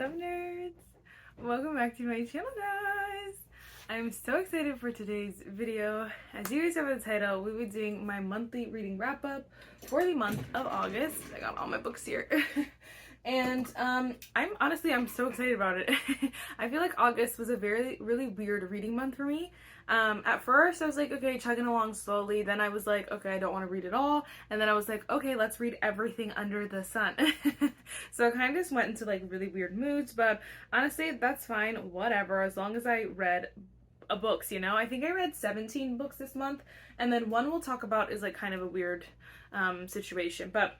up, nerds? Welcome back to my channel, guys. I'm so excited for today's video. As you guys saw by the title, we'll be doing my monthly reading wrap-up for the month of August. I got all my books here. And I'm so excited about it. I feel like August was a really weird reading month for me. At first I was like, okay, chugging along slowly. Then I was like, okay, I don't want to read it all. And then I was like, okay, let's read everything under the sun. So I kind of just went into like really weird moods, but honestly, that's fine, whatever, as long as I read books, you know? I think I read 17 books this month, and then one we'll talk about is like kind of a weird situation, but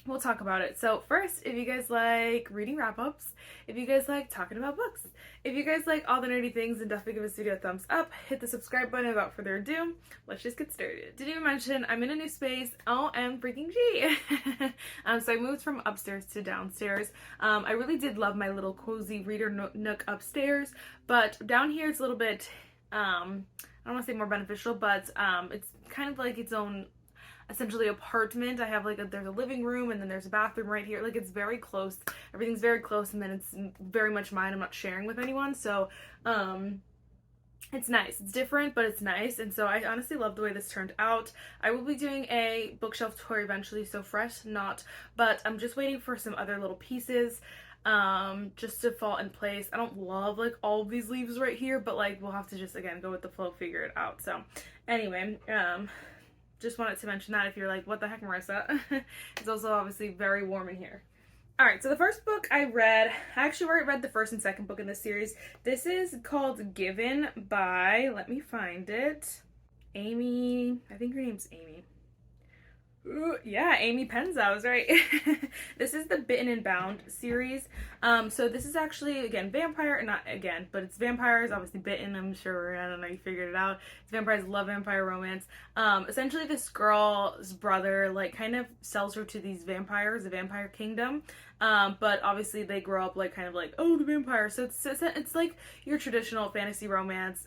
we'll talk about it. So first, if you guys like reading wrap-ups, if you guys like talking about books, if you guys like all the nerdy things, then definitely give this video a thumbs up, hit the subscribe button. Without further ado, let's just get started. Didn't even mention I'm in a new space. OMG. So I moved from upstairs to downstairs. I really did love my little cozy reader nook upstairs, but down here it's a little bit I don't want to say more beneficial, but it's kind of like its own essentially apartment. I have like there's a living room and then there's a bathroom right here. Like it's very close. Everything's very close, and then it's very much mine. I'm not sharing with anyone. So it's nice. It's different, but it's nice. And so I honestly love the way this turned out. I will be doing a bookshelf tour eventually, so fresh not, but I'm just waiting for some other little pieces just to fall in place. I don't love like all of these leaves right here, but like we'll have to just again go with the flow, figure it out. So anyway, just wanted to mention that if you're like, what the heck, Marissa? It's also obviously very warm in here. Alright, so the first book I read, I actually already read the first and second book in this series. This is called Given by, let me find it, Amy, I think her name's Amy. Ooh, yeah, Amy Penza, I was right. This is the Bitten and Bound series. So this is actually, again, vampire, not again, but it's vampires, obviously bitten, I'm sure, I don't know, you figured it out. It's vampires, love vampire romance. Essentially this girl's brother, like, kind of sells her to these vampires, the vampire kingdom. But obviously they grow up like kind of like, oh, the vampire. So it's like your traditional fantasy romance.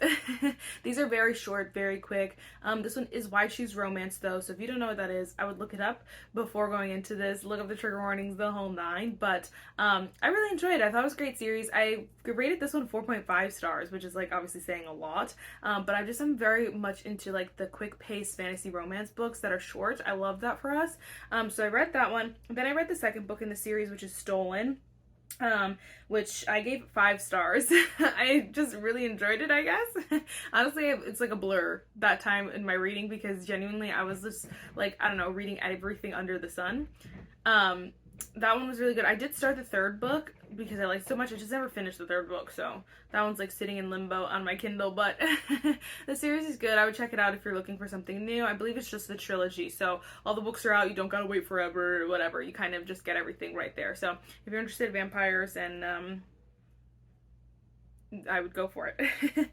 These are very short, very quick. This one is Why Choose Romance though, so if you don't know what that is, I would look it up before going into this, look up the trigger warnings, the whole nine. But I really enjoyed it. I thought it was a great series. I rated this one 4.5 stars, which is like obviously saying a lot. But I'm very much into like the quick paced fantasy romance books that are short. I love that for us. So I read that one. Then I read the second book in the series, which is Stolen, which I gave 5 stars. I just really enjoyed it, I guess. Honestly, it's like a blur that time in my reading, because genuinely I was just like, I don't know, reading everything under the sun. That one was really good. I did start the third book because I liked it so much. I just never finished the third book, so that one's like sitting in limbo on my Kindle, but the series is good. I would check it out if you're looking for something new. I believe it's just the trilogy, so all the books are out. You don't gotta wait forever or whatever. You kind of just get everything right there. So if you're interested in vampires, and I would go for it.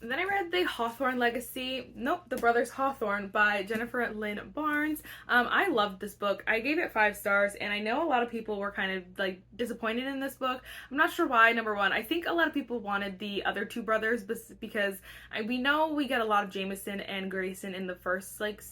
Then I read The Hawthorne Legacy, The Brothers Hawthorne by Jennifer Lynn Barnes. I loved this book. I gave it 5 stars, and I know a lot of people were kind of like disappointed in this book. I'm not sure why. Number one, I think a lot of people wanted the other two brothers because we know we get a lot of Jameson and Grayson in the first like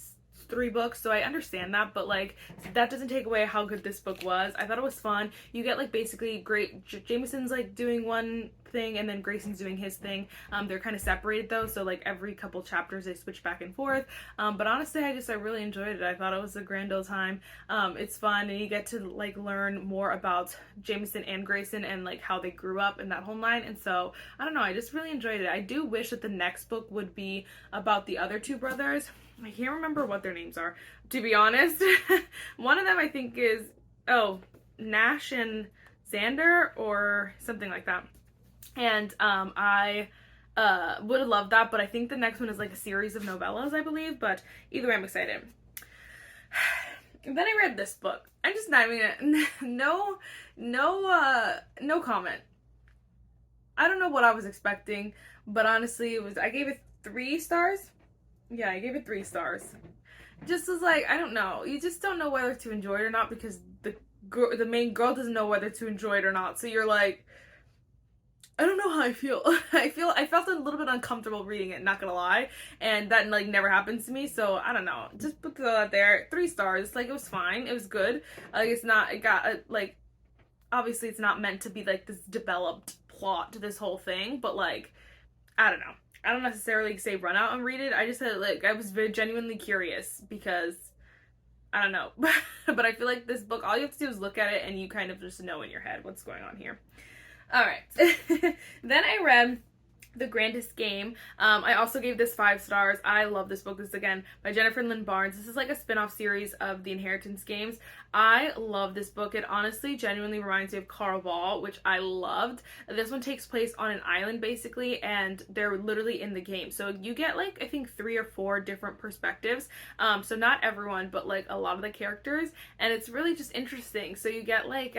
3 books, so I understand that, but like that doesn't take away how good this book was. I thought it was fun. You get like basically great Jameson's like doing one thing and then Grayson's doing his thing. They're kind of separated though, so like every couple chapters they switch back and forth. But honestly, I really enjoyed it. I thought it was a grand old time. It's fun, and you get to like learn more about Jameson and Grayson and like how they grew up in that whole line. And so I don't know, I just really enjoyed it. I do wish that the next book would be about the other 2 brothers. I can't remember what their names are, to be honest. One of them I think is, Nash and Xander or something like that. And I would have loved that, but I think the next one is like a series of novellas, I believe. But either way, I'm excited. Then I read this book. I'm just not even no comment. I don't know what I was expecting, but honestly, I gave it 3 stars. Yeah, I gave it 3 stars. Just was like, I don't know. You just don't know whether to enjoy it or not, because the main girl doesn't know whether to enjoy it or not. So you're like, I don't know how I feel. I felt a little bit uncomfortable reading it, not gonna lie. And that like never happens to me, so I don't know. Just put that out there. 3 stars. Like, it was fine. It was good. Like, it's not, it got like obviously it's not meant to be like this developed plot to this whole thing, but like, I don't know. I don't necessarily say run out and read it. I just said, like, I was very genuinely curious because I don't know. But I feel like this book, all you have to do is look at it and you kind of just know in your head what's going on here. All right. Then I read The Grandest Game. I also gave this 5 stars. I love this book. This is, again, by Jennifer Lynn Barnes. This is like a spin-off series of the Inheritance Games. I love this book. It honestly genuinely reminds me of Caraval, which I loved. This one takes place on an island, basically, and they're literally in the game. So you get, like, I think 3 or 4 different perspectives. So not everyone, but, like, a lot of the characters. And it's really just interesting. So you get, like,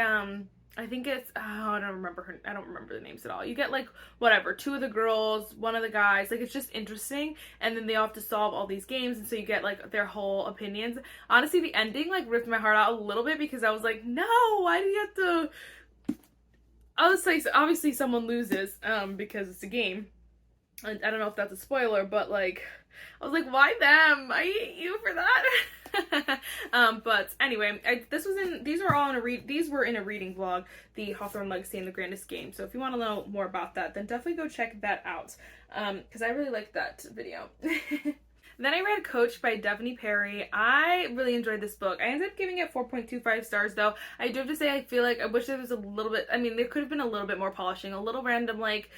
I think it's, oh, I don't remember the names at all. You get, like, whatever, 2 of the girls, 1 of the guys, like, it's just interesting, and then they all have to solve all these games, and so you get, like, their whole opinions. Honestly, the ending, like, ripped my heart out a little bit, because I was like, no, why do you have to, I was like, obviously someone loses, because it's a game. I don't know if that's a spoiler, but, like, I was like, why them? I hate you for that. But anyway, these were in a reading vlog, the Hawthorne Legacy and The Grandest Game. So if you want to know more about that, then definitely go check that out. Because I really liked that video. Then I read Coach by Devney Perry. I really enjoyed this book. I ended up giving it 4.25 stars though. I do have to say I feel like I wish there was a little bit, I mean, there could have been a little bit more polishing, a little random like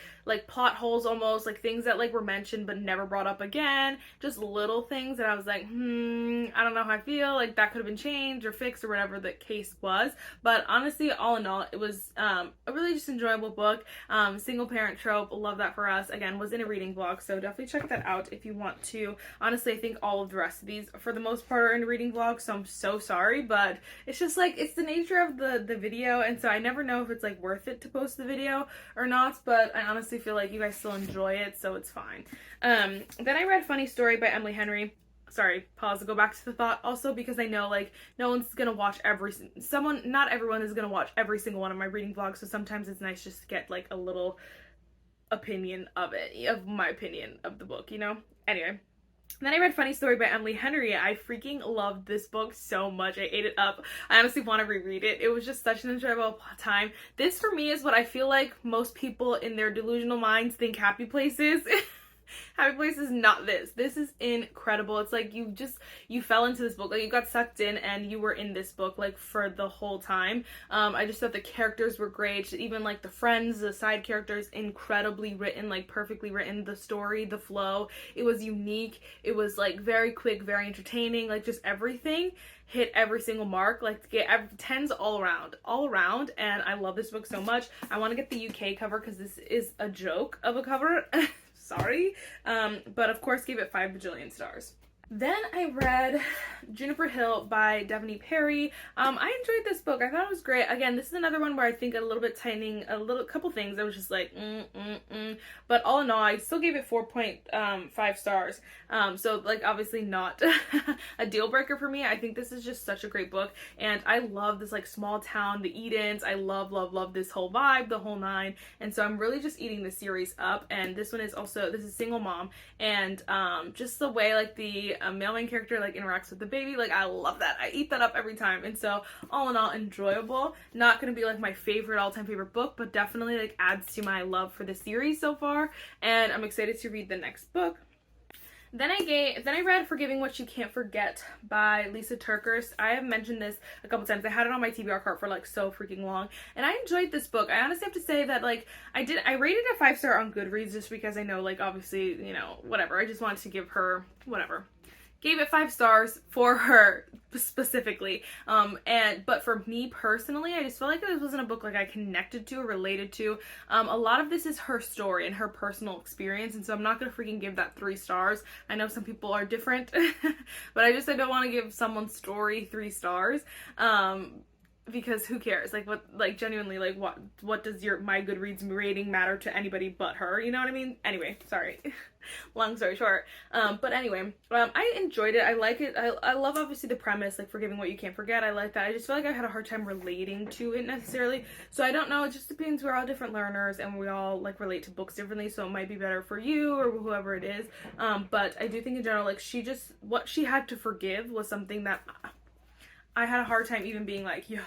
plot holes almost, like things that like were mentioned but never brought up again. Just little things that I was like, I don't know how I feel, like that could have been changed or fixed or whatever the case was. But honestly, all in all, it was a really just enjoyable book. Single parent trope, love that for us. Again, was in a reading vlog, so definitely check that out if you want to. Honestly, I think all of the rest of these, for the most part, are in reading vlogs, so I'm so sorry, but it's just like, it's the nature of the video, and so I never know if it's like worth it to post the video or not, but I honestly feel like you guys still enjoy it, so it's fine. Then I read Funny Story by Emily Henry. Sorry, pause to go back to the thought. Also, because I know, like, no one's gonna watch not everyone is gonna watch every single one of my reading vlogs, so sometimes it's nice just to get, like, a little opinion of it, of my opinion of the book, you know? Anyway. Then I read Funny Story by Emily Henry. I freaking loved this book so much. I ate it up. I honestly want to reread it. It was just such an enjoyable time. This, for me, is what I feel like most people in their delusional minds think Happy Place is. Happy Place is not this. This is incredible. It's like you fell into this book. Like, you got sucked in and you were in this book, like, for the whole time. I just thought the characters were great. Even, like, the friends, the side characters, incredibly written, like, perfectly written. The story, the flow, it was unique. It was, like, very quick, very entertaining. Like, just everything hit every single mark. Like, get 10s all around, and I love this book so much. I want to get the UK cover because this is a joke of a cover. Sorry, but of course gave it 5 bajillion stars. Then I read Juniper Hill by Devney Perry. I enjoyed this book. I thought it was great. Again, this is another one where I think a little bit tightening, couple things. I was just like, But all in all, I still gave it 4.5 stars. So, like, obviously not a deal breaker for me. I think this is just such a great book. And I love this, like, small town, the Edens. I love, love, love this whole vibe, the whole nine. And so I'm really just eating this series up. And this one is also, this is Single Mom. And just the way, like, the male main character, like, interacts with the baby, like, I love that. I eat that up every time. And so, all in all, enjoyable. Not gonna be, like, my favorite, all-time favorite book, but definitely, like, adds to my love for the series so far. And I'm excited to read the next book. Then I read Forgiving What You Can't Forget by Lisa TerKeurst. I have mentioned this a couple times. I had it on my TBR cart for, like, so freaking long, and I enjoyed this book. I honestly have to say that, like, I rated it a 5-star on Goodreads just because I know, like, obviously, you know, whatever. I just wanted to give her whatever. Gave it 5 stars for her specifically. But for me personally, I just felt like this wasn't a book like I connected to or related to. A lot of this is her story and her personal experience, and so I'm not gonna freaking give that 3 stars. I know some people are different, but I don't want to give someone's story 3 stars. Because who cares? Like, what, like, genuinely, like, what does my Goodreads rating matter to anybody but her? You know what I mean? Anyway, sorry. Long story short. But anyway, I enjoyed it. I like it. I love, obviously, the premise, like, Forgiving What You Can't Forget. I like that. I just feel like I had a hard time relating to it necessarily. So I don't know. It just depends. We're all different learners, and we all, like, relate to books differently. So it might be better for you or whoever it is. But I do think in general, like, what she had to forgive was something that I had a hard time even being like, yo,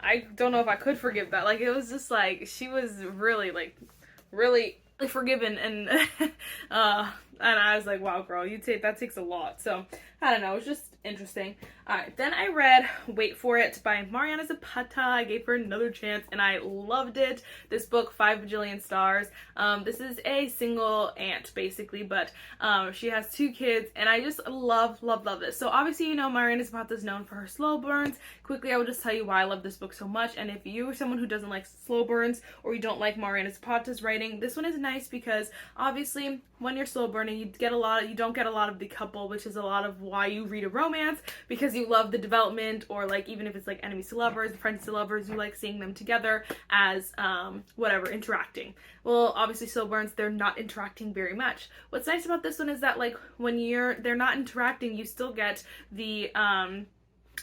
I don't know if I could forgive that. Like, it was just like, she was really, like, really forgiven, and and I was like, wow, girl, that takes a lot. So I don't know, it was just interesting. All right, then I read Wait For It by Mariana Zapata. I gave her another chance and I loved it. This book, 5 bajillion stars. This is a single aunt basically, but she has 2 kids, and I just love this. So obviously, you know, Mariana Zapata is known for her slow burns. Quickly, I will just tell you why I love this book so much, and if you are someone who doesn't like slow burns or you don't like Mariana Zapata's writing, this one is nice because obviously when you're slow burning, you don't get a lot of the couple, which is a lot of why you read a romance, because you love the development, or like even if it's like enemies to lovers, friends to lovers, you like seeing them together as whatever, interacting. Well, obviously slow burns, they're not interacting very much. What's nice about this one is that like when they're not interacting, you still get the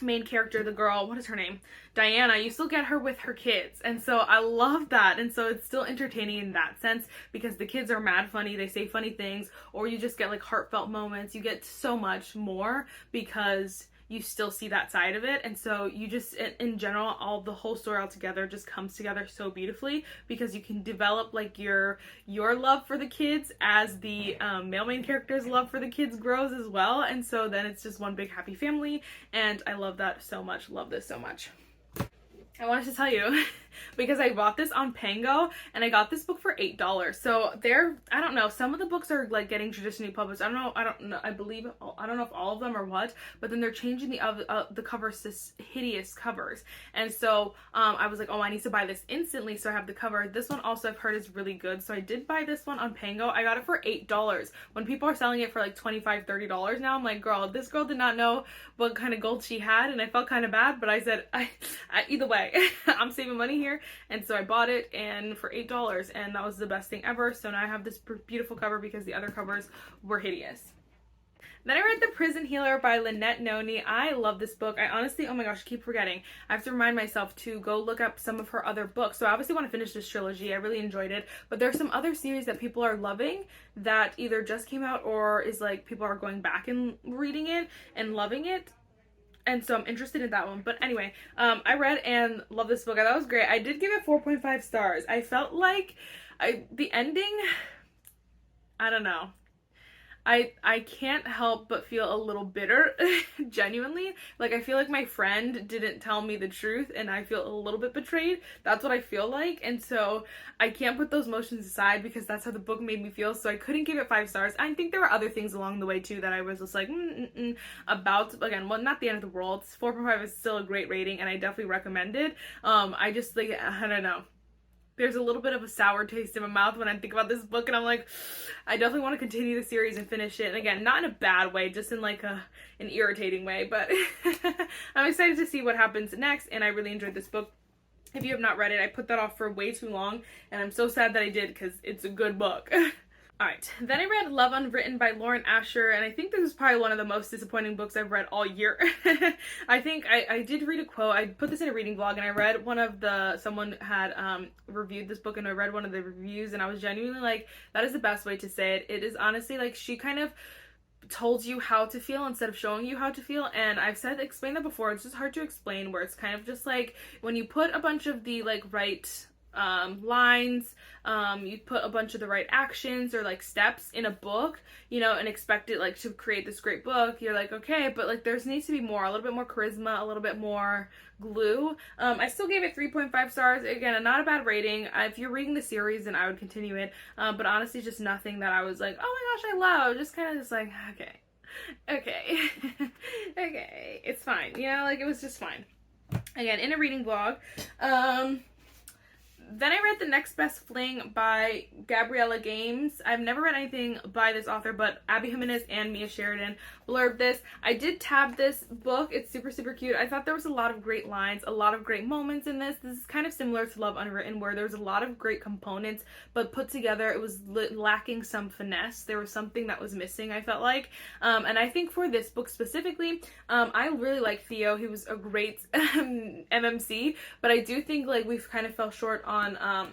main character, the girl, what is her name? Diana, you still get her with her kids. And so I love that. And so it's still entertaining in that sense because the kids are mad funny, they say funny things, or you just get like heartfelt moments. You get so much more because you still see that side of it. And so you just, in general, the whole story altogether just comes together so beautifully because you can develop like your love for the kids as the male main character's love for the kids grows as well. And so then it's just one big happy family, and I love that so much. Love this so much. I wanted to tell you because I bought this on Pango and I got this book for $8. So I don't know, some of the books are like getting traditionally published. I don't know, I don't know if all of them or what, but then they're changing the covers to hideous covers. And so I was like, oh, I need to buy this instantly so I have the cover. This one also I've heard is really good. So I did buy this one on Pango. I got it for $8. When people are selling it for like $25, $30 now, I'm like, girl, this girl did not know what kind of gold she had, and I felt kind of bad, but I said, either way, I'm saving money here, and so I bought it and for $8, and that was the best thing ever. So now I have this beautiful cover because the other covers were hideous. Then I read The Prison Healer by Lynette Noni. I love this book. I honestly, oh my gosh, I keep forgetting. I have to remind myself to go look up some of her other books. So I obviously want to finish this trilogy. I really enjoyed it. But there's some other series that people are loving that either just came out or is like people are going back and reading it and loving it. And so I'm interested in that one. But anyway, I read and loved this book. I thought it was great. I did give it 4.5 stars. I felt like the ending, I don't know. I can't help but feel a little bitter, genuinely. Like, I feel like my friend didn't tell me the truth and I feel a little bit betrayed. That's what I feel like. And so I can't put those emotions aside because that's how the book made me feel. So I couldn't give it 5 stars. I think there were other things along the way too that I was just like, about. Again, well, not the end of the world. 4.5 is still a great rating and I definitely recommend it. I just like, I don't know. There's a little bit of a sour taste in my mouth when I think about this book, and I'm like, I definitely want to continue the series and finish it. And again, not in a bad way, just in like an irritating way, but I'm excited to see what happens next, and I really enjoyed this book. If you have not read it, I put that off for way too long, and I'm so sad that I did because it's a good book. Alright, then I read Love Unwritten by Lauren Asher, and I think this is probably one of the most disappointing books I've read all year. I think I did read a quote. I put this in a reading vlog, and I read someone had reviewed this book, and I read one of the reviews, and I was genuinely like, that is the best way to say it. It is honestly like she kind of told you how to feel instead of showing you how to feel, and I've explained that before. It's just hard to explain, where it's kind of just like when you put a bunch of the like right lines, you put a bunch of the right actions or like steps in a book, you know, and expect it like to create this great book. You're like, okay, but like there needs to be more, a little bit more charisma, a little bit more glue. I still gave it 3.5 stars. Again, not a bad rating. If you're reading the series, then I would continue it, but honestly just nothing that I was like, oh my gosh, I love. Just kind of just like, okay okay, it's fine, you know, like it was just fine. Again, in a reading vlog. Then I read The Next Best Fling by Gabriella Games. I've never read anything by this author, but Abby Jimenez and Mia Sheridan blurbed this. I did tab this book. It's super, super cute. I thought there was a lot of great lines, a lot of great moments in this. This is kind of similar to Love Unwritten, where there's a lot of great components, but put together, it was lacking some finesse. There was something that was missing, I felt like. And I think for this book specifically, I really like Theo. He was a great MMC, but I do think like we've kind of fell short on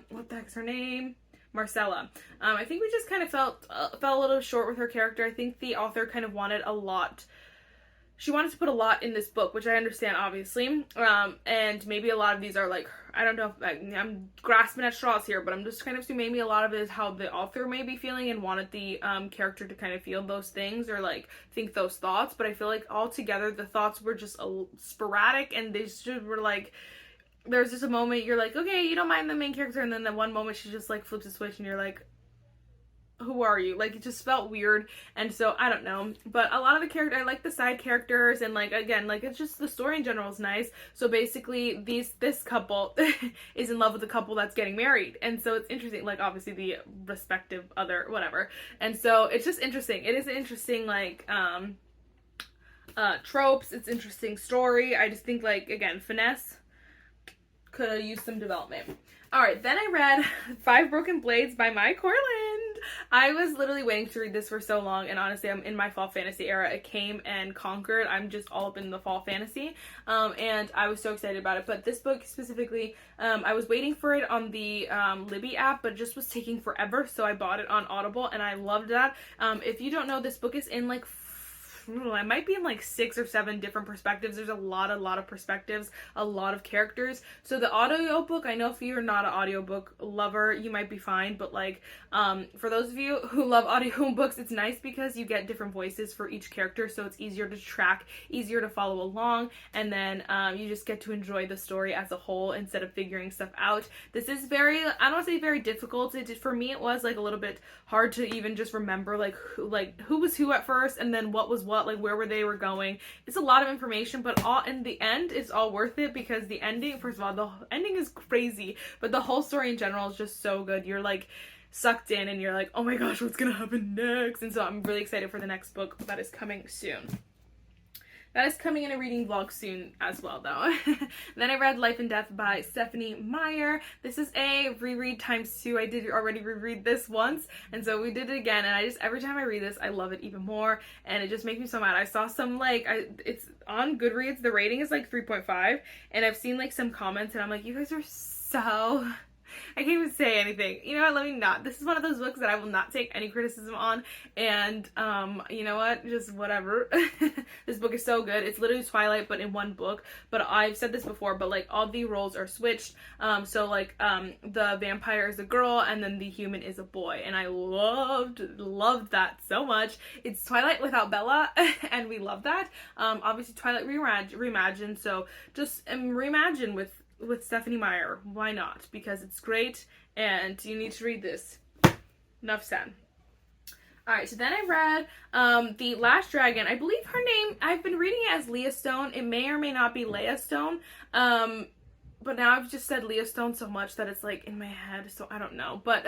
what the heck's her name? Marcella. I think we just kind of fell a little short with her character. I think the author kind of wanted a lot she wanted to put a lot in this book, which I understand, obviously. And maybe a lot of these are like, I don't know, I'm grasping at straws here, but I'm just kind of assuming maybe a lot of it is how the author may be feeling and wanted the character to kind of feel those things or like think those thoughts. But I feel like altogether the thoughts were just sporadic, and they just were like, there's just a moment you're like, okay, you don't mind the main character, and then the one moment she just like flips a switch and you're like, who are you? Like, it just felt weird. And so I don't know, but a lot of the characters, I like the side characters, and like, again, like, it's just the story in general is nice. So basically this couple is in love with the couple that's getting married, and so it's interesting, like, obviously the respective other whatever, and so it's just interesting. It is an interesting, like, tropes. It's interesting story. I just think, like, again, finesse could have used some development. Alright, then I read Five Broken Blades by Mai Corland. I was literally waiting to read this for so long, and honestly, I'm in my fall fantasy era. It came and conquered. I'm just all up in the fall fantasy, and I was so excited about it. But this book specifically, I was waiting for it on the Libby app, but it just was taking forever, so I bought it on Audible, and I loved that. If you don't know, this book is in, like, I might be in like 6 or 7 different perspectives. There's a lot of perspectives, a lot of characters. So the audiobook, I know if you're not an audiobook lover, you might be fine, but like, for those of you who love audiobooks, it's nice because you get different voices for each character, so it's easier to track, easier to follow along, and then you just get to enjoy the story as a whole instead of figuring stuff out. This is very, I don't want to say very difficult. For me, it was like a little bit hard to even just remember like who was who at first, and then what was what, like where were going. It's a lot of information, but all in the end it's all worth it, because the ending, first of all, the ending is crazy, but the whole story in general is just so good. You're like sucked in, and you're like, oh my gosh, what's gonna happen next? And so I'm really excited for the next book that is coming soon. That is coming in a reading vlog soon as well, though. Then I read Life and Death by Stephanie Meyer. This is a reread times 2. I did already reread this once, and so we did it again, and I just, every time I read this, I love it even more, and it just makes me so mad. I saw some, like, it's on Goodreads, the rating is like 3.5, and I've seen like some comments, and I'm like, you guys are so... I can't even say anything. You know what, let me not. This is one of those books that I will not take any criticism on, and you know what, just whatever. This book is so good. It's literally Twilight, but in one book. But I've said this before, but like all the roles are switched. So like the vampire is a girl, and then the human is a boy, and I loved that so much. It's Twilight without Bella, and we love that. Obviously Twilight reimagined, so just reimagine with Stephanie Meyer. Why not? Because it's great, and you need to read this. Enough said. Alright, so then I read The Last Dragon. I believe her name, I've been reading it as Leah Stone. It may or may not be Leah Stone. But now I've just said Leah Stone so much that it's like in my head, so I don't know. But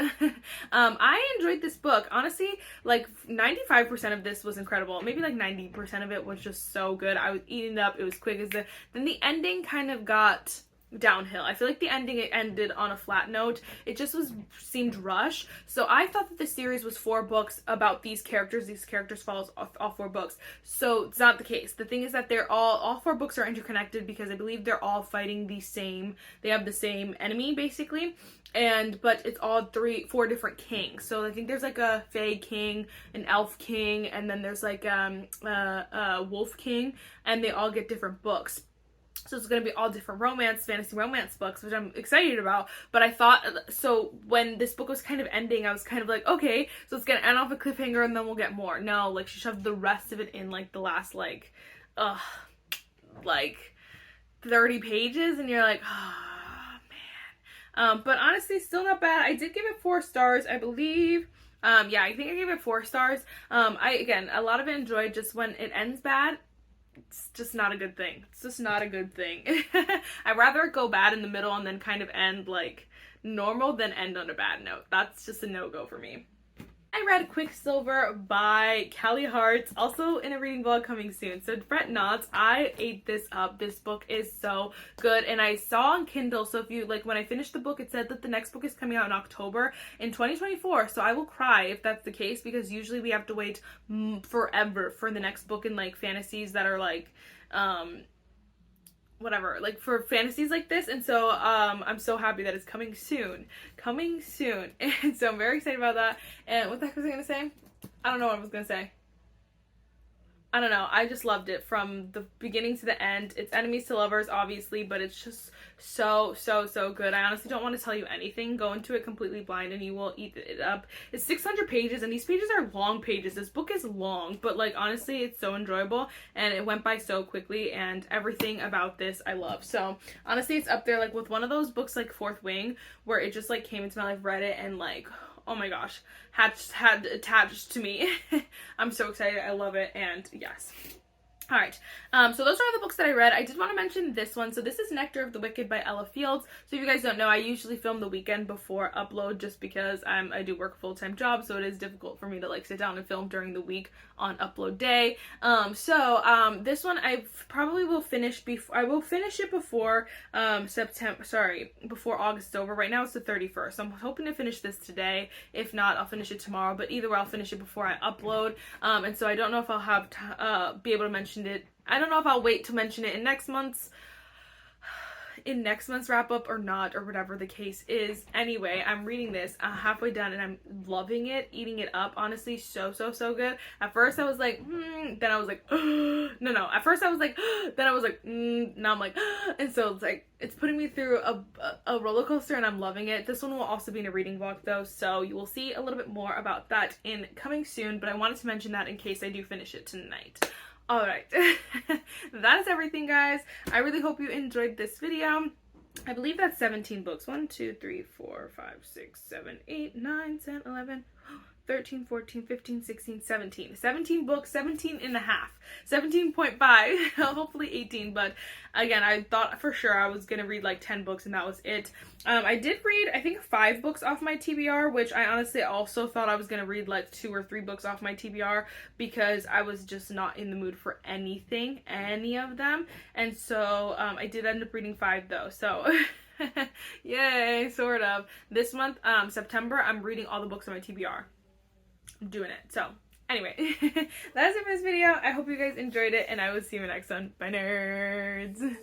I enjoyed this book. Honestly, like 95% of this was incredible. Maybe like 90% of it was just so good. I was eating it up. It was quick as then the ending kind of got downhill. I feel like the ending, it ended on a flat note. It just seemed rushed. So I thought that the series was 4 books about these characters. These characters follows all 4 books. So it's not the case. The thing is that they're all 4 books are interconnected, because I believe they're all fighting they have the same enemy basically. But it's all 4 different kings. So I think there's like a Fae king, an elf king, and then there's like a wolf king, and they all get different books. So it's going to be all different fantasy romance books, which I'm excited about. But I thought, so when this book was kind of ending, I was kind of like, okay, so it's going to end off a cliffhanger and then we'll get more. No, like, she shoved the rest of it in, like, the last, like 30 pages, and you're like, oh, man. But honestly, still not bad. I did give it 4 stars, I believe. Yeah, I think I gave it 4 stars. Again, a lot of it enjoyed. Just when it ends bad, it's just not a good thing. It's just not a good thing. I'd rather it go bad in the middle and then kind of end like normal than end on a bad note. That's just a no-go for me. I read Quicksilver by Callie Hart, also in a reading vlog coming soon. So fret not, I ate this up. This book is so good, and I saw on Kindle, so if you, like, when I finished the book, it said that the next book is coming out in October in 2024, so I will cry if that's the case, because usually we have to wait forever for the next book in, like, fantasies that are, like, whatever, like for fantasies like this, and so I'm so happy that it's coming soon, and so I'm very excited about that. And what the heck was I gonna say? I don't know what I was gonna say. I don't know, I just loved it from the beginning to the end. It's enemies to lovers, obviously, but it's just so good. I honestly don't want to tell you anything. Go into it completely blind and you will eat it up. It's 600 pages, and these pages are long pages. This book is long, but like honestly, it's so enjoyable, and it went by so quickly, and everything about this I love. So honestly, it's up there like with one of those books like Fourth Wing, where it just like came into my life, read it, and like, oh my gosh, had attached to me. I'm so excited. I love it. And yes. All right, so those are all the books that I read. I did want to mention this one. So this is Nectar of the Wicked by Ella Fields. So if you guys don't know, I usually film the weekend before upload just because I do work a full-time job, so it is difficult for me to like sit down and film during the week on upload day. This one I probably will finish before, I will finish it before before August is over. Right now it's the 31st. So I'm hoping to finish this today. If not, I'll finish it tomorrow, but either way I'll finish it before I upload. And so I don't know if I'll have be able to mention it. I don't know if I'll wait to mention it in next month's wrap up or not, or whatever the case is. Anyway, I'm reading this halfway done and I'm loving it, eating it up. Honestly, so good. At first I was like, then I was like, no. At first I was like, then I was like, now I'm like, and so it's like, it's putting me through a roller coaster, and I'm loving it. This one will also be in a reading vlog though, so you will see a little bit more about that in coming soon, but I wanted to mention that in case I do finish it tonight. Alright, that is everything, guys. I really hope you enjoyed this video. I believe that's 17 books. 1, 2, 3, 4, 5, 6, 7, 8, 9, 10, 11, 13, 14, 15, 16, 17. 17 books, 17 and a half. 17.5, hopefully 18, but again, I thought for sure I was going to read like 10 books and that was it. I did read, I think, 5 books off my TBR, which I honestly also thought I was going to read like 2 or 3 books off my TBR because I was just not in the mood for anything, any of them, and so I did end up reading 5 though, so yay, sort of. This month, September, I'm reading all the books on my TBR. I'm doing it. So anyway, that's it for this video. I hope you guys enjoyed it, and I will see you in the next one. Bye, nerds.